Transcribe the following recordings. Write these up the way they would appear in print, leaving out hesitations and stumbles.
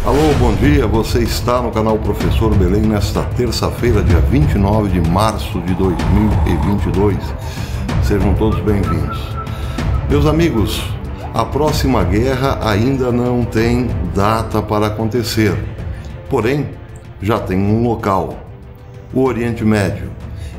Alô, bom dia, você está no canal Professor Belém nesta terça-feira, dia 29 de março de 2022. Sejam todos bem-vindos. Meus amigos, a próxima guerra ainda não tem data para acontecer, porém, já tem um local, o Oriente Médio.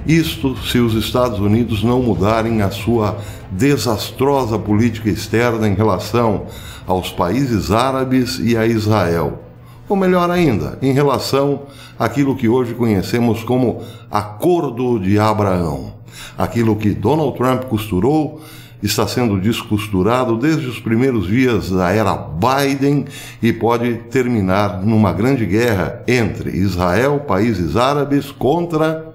Isto se os Estados Unidos não mudarem a sua desastrosa política externa em relação aos países árabes e a Israel. Ou melhor ainda, em relação àquilo que hoje conhecemos como Acordo de Abraão. Aquilo que Donald Trump costurou está sendo descosturado desde os primeiros dias da era Biden e pode terminar numa grande guerra entre Israel, países árabes, contra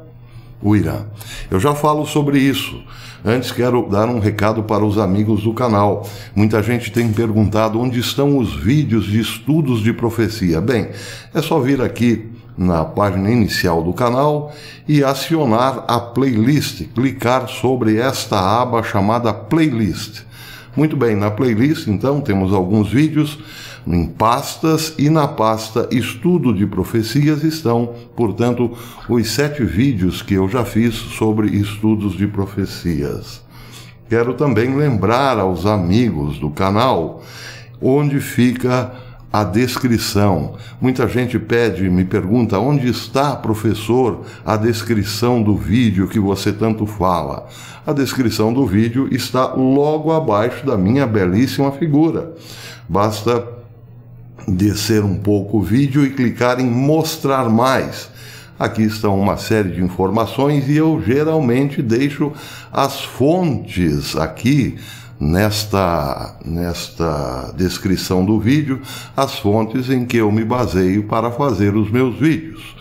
o Irã. Eu já falo sobre isso. Antes quero dar um recado para os amigos do canal. Muita gente tem perguntado onde estão os vídeos de estudos de profecia. Bem, é só vir aqui na página inicial do canal e acionar a playlist, clicar sobre esta aba chamada playlist. Muito bem, na playlist então temos alguns vídeos em pastas e na pasta Estudo de Profecias estão, portanto, os 7 vídeos que eu já fiz sobre estudos de profecias. Quero também lembrar aos amigos do canal onde fica a descrição. Muita gente me pergunta onde está, professor, a descrição do vídeo que você tanto fala. A descrição do vídeo está logo abaixo da minha belíssima figura. Basta descer um pouco o vídeo e clicar em mostrar mais. Aqui estão uma série de informações e eu geralmente deixo as fontes aqui nesta descrição do vídeo, as fontes em que eu me baseio para fazer os meus vídeos.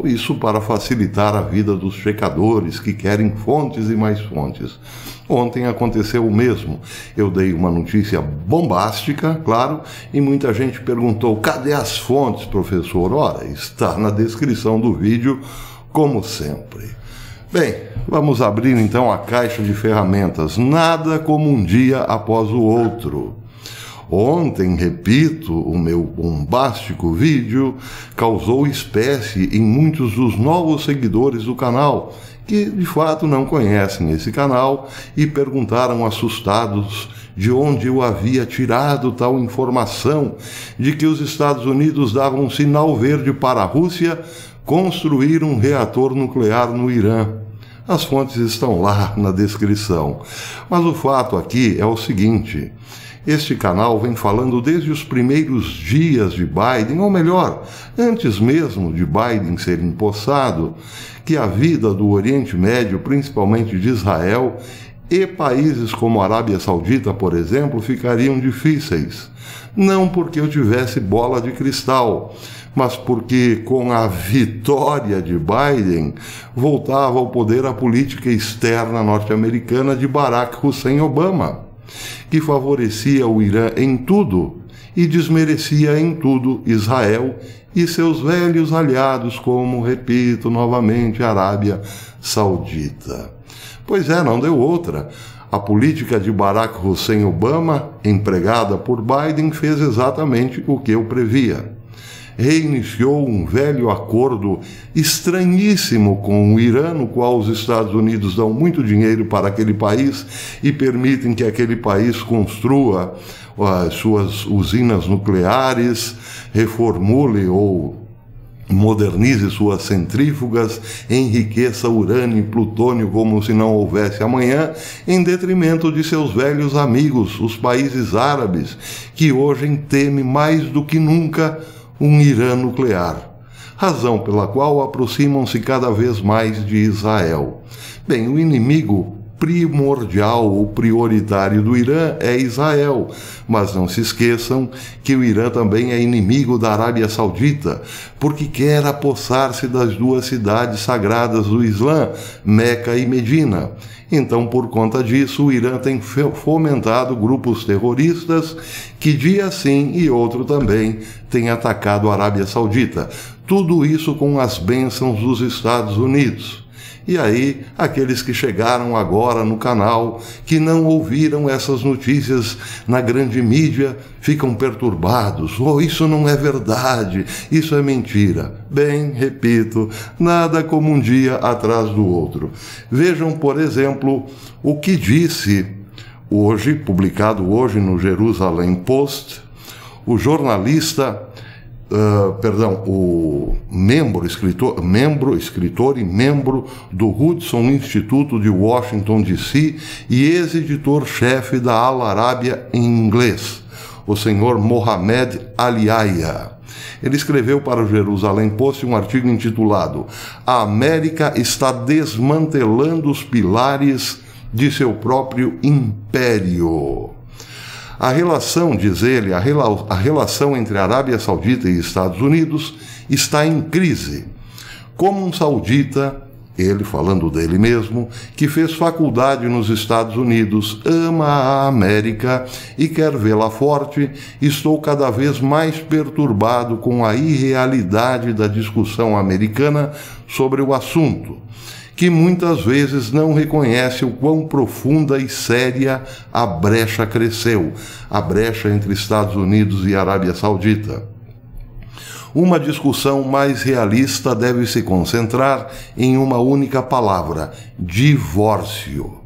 Isso para facilitar a vida dos checadores que querem fontes e mais fontes. Ontem aconteceu o mesmo. Eu dei uma notícia bombástica, claro, e muita gente perguntou: cadê as fontes, professor? Ora, está na descrição do vídeo, como sempre. Bem, vamos abrir então a caixa de ferramentas. Nada como um dia após o outro. Ontem, repito, o meu bombástico vídeo causou espécie em muitos dos novos seguidores do canal, que de fato não conhecem esse canal e perguntaram assustados de onde eu havia tirado tal informação de que os Estados Unidos davam um sinal verde para a Rússia construir um reator nuclear no Irã. As fontes estão lá na descrição. Mas o fato aqui é o seguinte: este canal vem falando desde os primeiros dias de Biden, ou melhor, antes mesmo de Biden ser empossado, que a vida do Oriente Médio, principalmente de Israel, e países como a Arábia Saudita, por exemplo, ficariam difíceis. Não porque eu tivesse bola de cristal, mas porque com a vitória de Biden voltava ao poder a política externa norte-americana de Barack Hussein Obama, que favorecia o Irã em tudo e desmerecia em tudo Israel e seus velhos aliados, como, repito novamente, a Arábia Saudita. Pois é, não deu outra. A política de Barack Hussein Obama, empregada por Biden, fez exatamente o que eu previa. Reiniciou um velho acordo estranhíssimo com o Irã, no qual os Estados Unidos dão muito dinheiro para aquele país e permitem que aquele país construa as suas usinas nucleares, reformule ou modernize suas centrífugas, enriqueça urânio e plutônio como se não houvesse amanhã, em detrimento de seus velhos amigos, os países árabes, que hoje temem mais do que nunca um Irã nuclear, razão pela qual aproximam-se cada vez mais de Israel. Bem, o inimigo primordial ou prioritário do Irã é Israel, mas não se esqueçam que o Irã também é inimigo da Arábia Saudita, porque quer apossar-se das duas cidades sagradas do Islã, Meca e Medina. Então, por conta disso, o Irã tem fomentado grupos terroristas que dia sim e outro também têm atacado a Arábia Saudita. Tudo isso com as bênçãos dos Estados Unidos. E aí, aqueles que chegaram agora no canal, que não ouviram essas notícias na grande mídia, ficam perturbados. Oh, isso não é verdade, isso é mentira. Bem, repito, nada como um dia atrás do outro. Vejam, por exemplo, o que disse hoje, publicado hoje no Jerusalem Post, o jornalista, o escritor e membro do Hudson Instituto de Washington, D.C. e ex-editor-chefe da Al Arábia em inglês, o senhor Mohamed Aliaya. Ele escreveu para o Jerusalem Post um artigo intitulado "A América está desmantelando os pilares de seu próprio império". A relação, diz ele, a relação entre a Arábia Saudita e Estados Unidos está em crise. Como um saudita, ele falando dele mesmo, que fez faculdade nos Estados Unidos, ama a América e quer vê-la forte, estou cada vez mais perturbado com a irrealidade da discussão americana sobre o assunto, que muitas vezes não reconhece o quão profunda e séria a brecha cresceu, a brecha entre Estados Unidos e Arábia Saudita. Uma discussão mais realista deve se concentrar em uma única palavra: divórcio.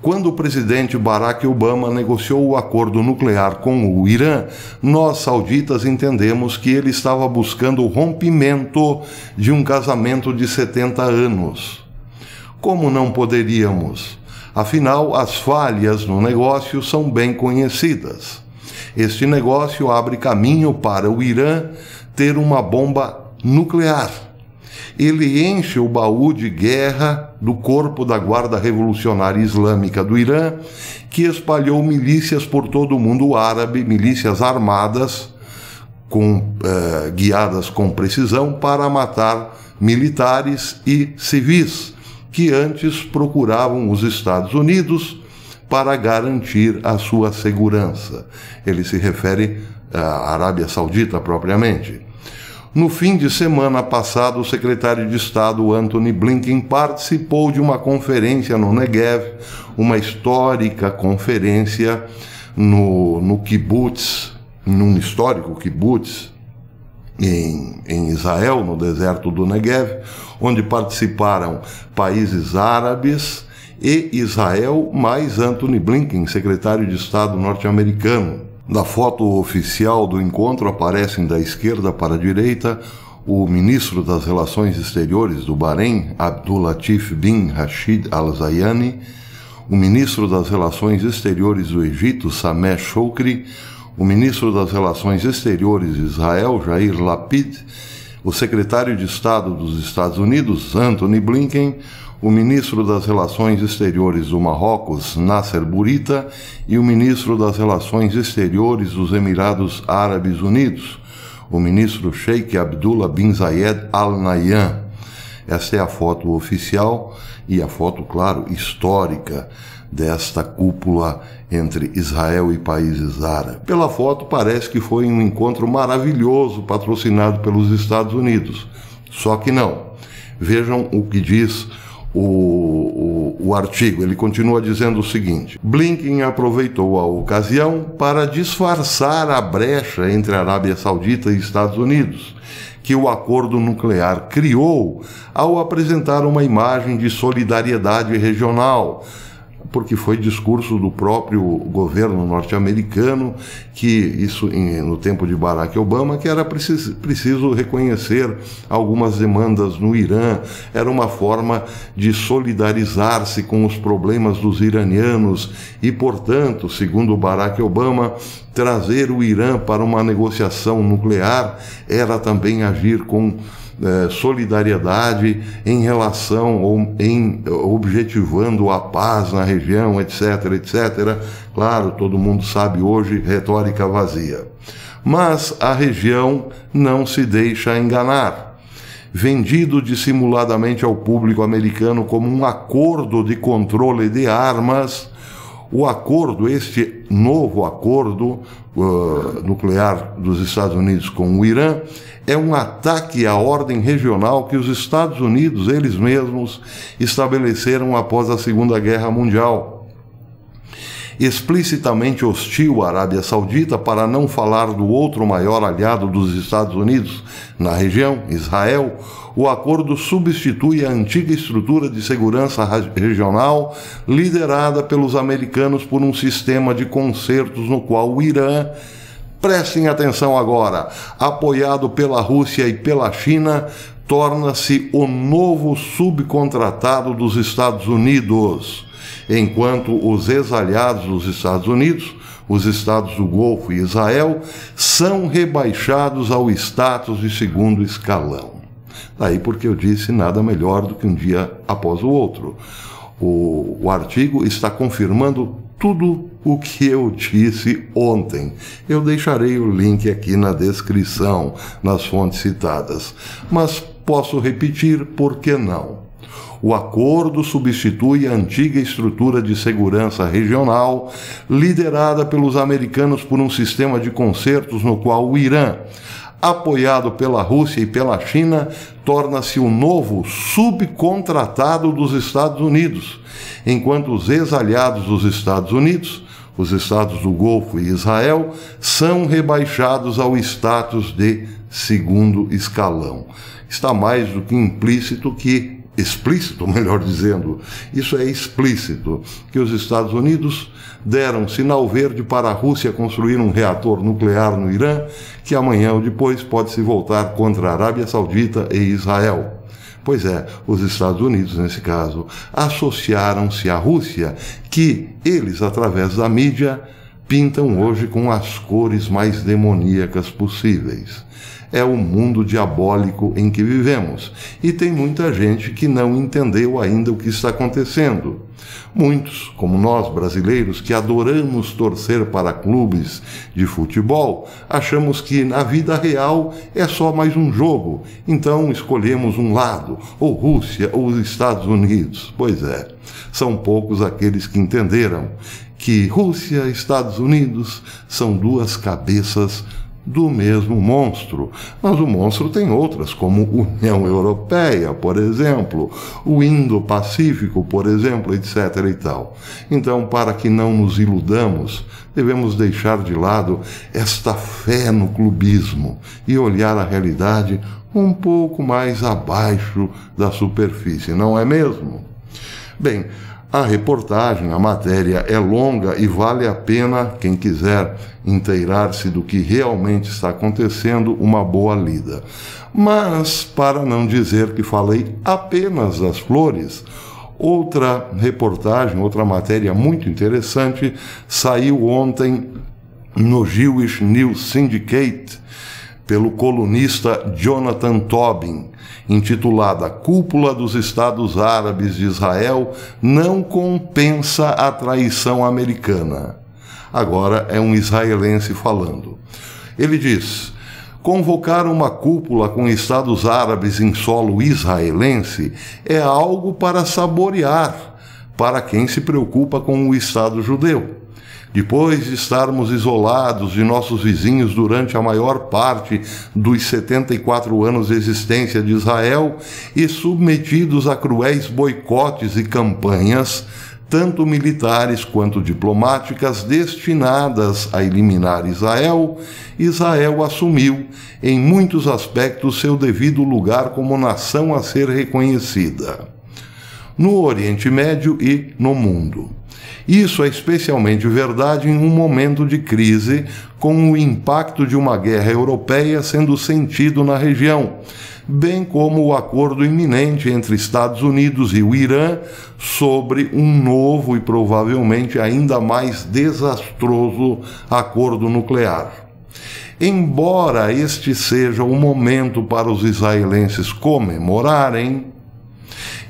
Quando o presidente Barack Obama negociou o acordo nuclear com o Irã, nós sauditas entendemos que ele estava buscando o rompimento de um casamento de 70 anos. Como não poderíamos? Afinal, as falhas no negócio são bem conhecidas. Este negócio abre caminho para o Irã ter uma bomba nuclear. Ele enche o baú de guerra do corpo da Guarda Revolucionária Islâmica do Irã, que espalhou milícias por todo o mundo árabe, milícias armadas, guiadas com precisão para matar militares e civis, que antes procuravam os Estados Unidos para garantir a sua segurança. Ele se refere à Arábia Saudita propriamente. No fim de semana passado, o secretário de Estado Antony Blinken participou de uma conferência no Negev, uma histórica conferência no kibbutz, num histórico kibbutz em Israel, no deserto do Negev, onde participaram países árabes e Israel, mais Antony Blinken, secretário de Estado norte-americano. Na foto oficial do encontro aparecem da esquerda para a direita o ministro das Relações Exteriores do Bahrein, Abdul Latif bin Rashid Al Zayani, o ministro das Relações Exteriores do Egito, Sameh Shoukry, o ministro das Relações Exteriores de Israel, Yair Lapid, o secretário de Estado dos Estados Unidos, Antony Blinken, o ministro das Relações Exteriores do Marrocos, Nasser Bourita, e o ministro das Relações Exteriores dos Emirados Árabes Unidos, o ministro Sheikh Abdullah bin Zayed Al Nahyan. Esta é a foto oficial e a foto, claro, histórica desta cúpula entre Israel e países árabes. Pela foto parece que foi um encontro maravilhoso patrocinado pelos Estados Unidos. Só que não. Vejam o que diz o artigo. Ele continua dizendo o seguinte: Blinken aproveitou a ocasião para disfarçar a brecha entre a Arábia Saudita e Estados Unidos, que o acordo nuclear criou, ao apresentar uma imagem de solidariedade regional, porque foi discurso do próprio governo norte-americano, que isso no tempo de Barack Obama, que era preciso reconhecer algumas demandas no Irã, era uma forma de solidarizar-se com os problemas dos iranianos e, portanto, segundo Barack Obama, trazer o Irã para uma negociação nuclear era também agir com solidariedade em relação ou em objetivando a paz na região, etc, etc. Claro, todo mundo sabe hoje, retórica vazia. Mas a região não se deixa enganar. Vendido dissimuladamente ao público americano como um acordo de controle de armas, O acordo, este novo acordo nuclear dos Estados Unidos com o Irã, é um ataque à ordem regional que os Estados Unidos, eles mesmos, estabeleceram após a Segunda Guerra Mundial. Explicitamente hostil à Arábia Saudita, para não falar do outro maior aliado dos Estados Unidos na região, Israel, o acordo substitui a antiga estrutura de segurança regional liderada pelos americanos por um sistema de concertos no qual o Irã, prestem atenção agora, apoiado pela Rússia e pela China, torna-se o novo subcontratado dos Estados Unidos, enquanto os ex-aliados dos Estados Unidos, os Estados do Golfo e Israel, são rebaixados ao status de segundo escalão. Daí porque eu disse nada melhor do que um dia após o outro. O artigo está confirmando tudo o que eu disse ontem. Eu deixarei o link aqui na descrição, nas fontes citadas. Mas posso repetir, por que não? O acordo substitui a antiga estrutura de segurança regional, liderada pelos americanos por um sistema de concertos no qual o Irã, apoiado pela Rússia e pela China, torna-se o novo subcontratado dos Estados Unidos, enquanto os ex-aliados dos Estados Unidos, os Estados do Golfo e Israel, são rebaixados ao status de segundo escalão. Está mais do que implícito que explícito, melhor dizendo, isso é explícito, que os Estados Unidos deram sinal verde para a Rússia construir um reator nuclear no Irã, que amanhã ou depois pode se voltar contra a Arábia Saudita e Israel. Pois é, os Estados Unidos, nesse caso, associaram-se à Rússia, que eles, através da mídia, pintam hoje com as cores mais demoníacas possíveis. É o mundo diabólico em que vivemos, e tem muita gente que não entendeu ainda o que está acontecendo. Muitos, como nós brasileiros, que adoramos torcer para clubes de futebol, achamos que na vida real é só mais um jogo, então escolhemos um lado, ou Rússia ou os Estados Unidos. Pois é, são poucos aqueles que entenderam que Rússia e Estados Unidos são duas cabeças do mesmo monstro, mas o monstro tem outras, como União Europeia, por exemplo, o Indo-Pacífico, por exemplo, etc. e tal. Então, para que não nos iludamos, devemos deixar de lado esta fé no clubismo e olhar a realidade um pouco mais abaixo da superfície, não é mesmo? Bem, a reportagem, a matéria é longa e vale a pena, quem quiser inteirar-se do que realmente está acontecendo, uma boa lida. Mas, para não dizer que falei apenas das flores, outra reportagem, outra matéria muito interessante, saiu ontem no Jewish News Syndicate, pelo colunista Jonathan Tobin, intitulada Cúpula dos Estados Árabes de Israel não compensa a traição americana. Agora é um israelense falando. Ele diz: convocar uma cúpula com Estados Árabes em solo israelense é algo para saborear, para quem se preocupa com o Estado judeu. Depois de estarmos isolados de nossos vizinhos durante a maior parte dos 74 anos de existência de Israel e submetidos a cruéis boicotes e campanhas, tanto militares quanto diplomáticas, destinadas a eliminar Israel, Israel assumiu, em muitos aspectos, seu devido lugar como nação a ser reconhecida no Oriente Médio e no mundo. Isso é especialmente verdade em um momento de crise, com o impacto de uma guerra europeia sendo sentido na região, bem como o acordo iminente entre Estados Unidos e o Irã sobre um novo e provavelmente ainda mais desastroso acordo nuclear. Embora este seja o momento para os israelenses comemorarem,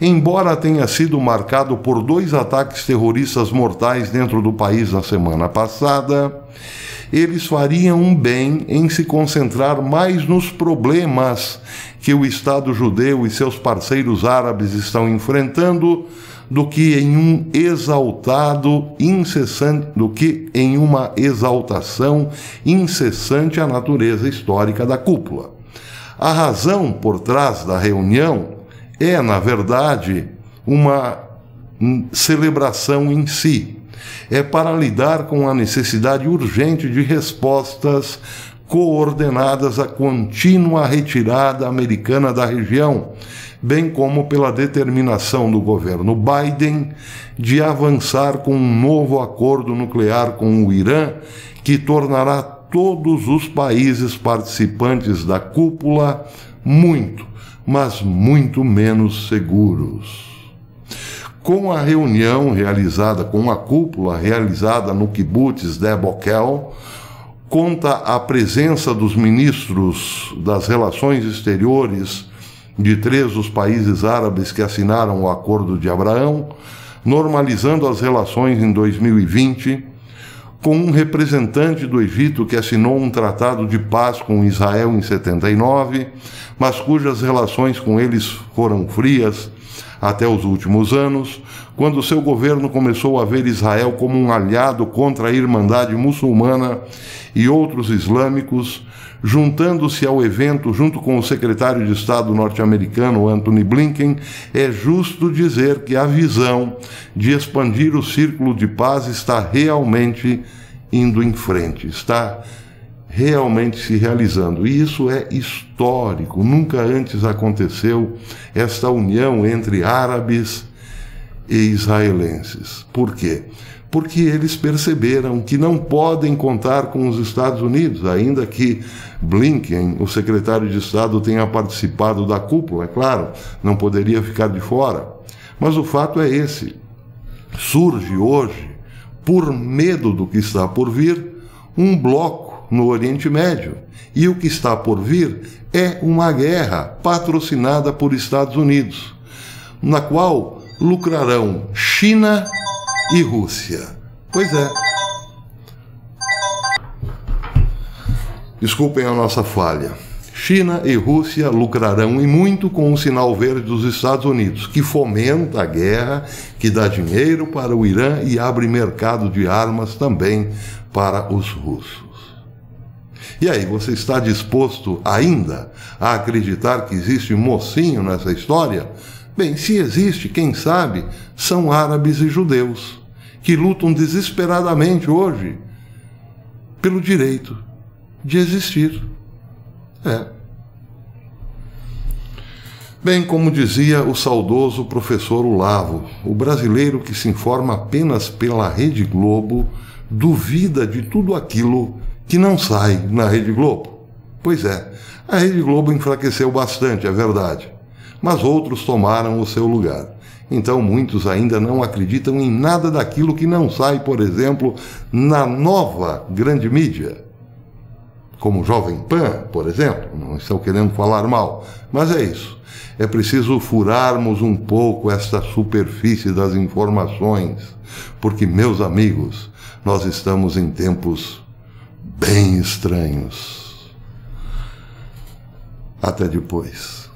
embora tenha sido marcado por 2 ataques terroristas mortais dentro do país na semana passada, eles fariam um bem em se concentrar mais nos problemas que o Estado judeu e seus parceiros árabes estão enfrentando do que em uma exaltação incessante à natureza histórica da cúpula. A razão por trás da reunião é, na verdade, uma celebração em si. É para lidar com a necessidade urgente de respostas coordenadas à contínua retirada americana da região, bem como pela determinação do governo Biden de avançar com um novo acordo nuclear com o Irã, que tornará todos os países participantes da cúpula muito, mas muito menos seguros. Com a reunião realizada, com a cúpula realizada no kibbutz Sde Bokel, conta a presença dos ministros das Relações Exteriores de 3 dos países árabes que assinaram o Acordo de Abraão, normalizando as relações em 2020, com um representante do Egito que assinou um tratado de paz com Israel em 79, mas cujas relações com eles foram frias até os últimos anos, quando seu governo começou a ver Israel como um aliado contra a Irmandade Muçulmana e outros islâmicos, juntando-se ao evento junto com o secretário de Estado norte-americano Antony Blinken. É justo dizer que a visão de expandir o círculo de paz está realmente indo em frente, está realmente se realizando. E isso é histórico, nunca antes aconteceu esta união entre árabes e israelenses. Por quê? Porque eles perceberam que não podem contar com os Estados Unidos, ainda que Blinken, o secretário de Estado, tenha participado da cúpula, é claro, não poderia ficar de fora. Mas o fato é esse: surge hoje, por medo do que está por vir, um bloco no Oriente Médio. E o que está por vir é uma guerra patrocinada por Estados Unidos, na qual lucrarão China e Rússia. Pois é. Desculpem a nossa falha. China e Rússia lucrarão e muito com o sinal verde dos Estados Unidos, que fomenta a guerra, que dá dinheiro para o Irã e abre mercado de armas também para os russos. E aí, você está disposto ainda a acreditar que existe mocinho nessa história? Bem, se existe, quem sabe, são árabes e judeus, que lutam desesperadamente hoje pelo direito de existir. Bem, como dizia o saudoso professor Olavo, o brasileiro que se informa apenas pela Rede Globo duvida de tudo aquilo que não sai na Rede Globo. Pois é, a Rede Globo enfraqueceu bastante, é verdade, mas outros tomaram o seu lugar. Então muitos ainda não acreditam em nada daquilo que não sai, por exemplo, na nova grande mídia, como Jovem Pan, por exemplo. Não estou querendo falar mal, mas é isso. É preciso furarmos um pouco esta superfície das informações, porque, meus amigos, nós estamos em tempos bem estranhos. Até depois.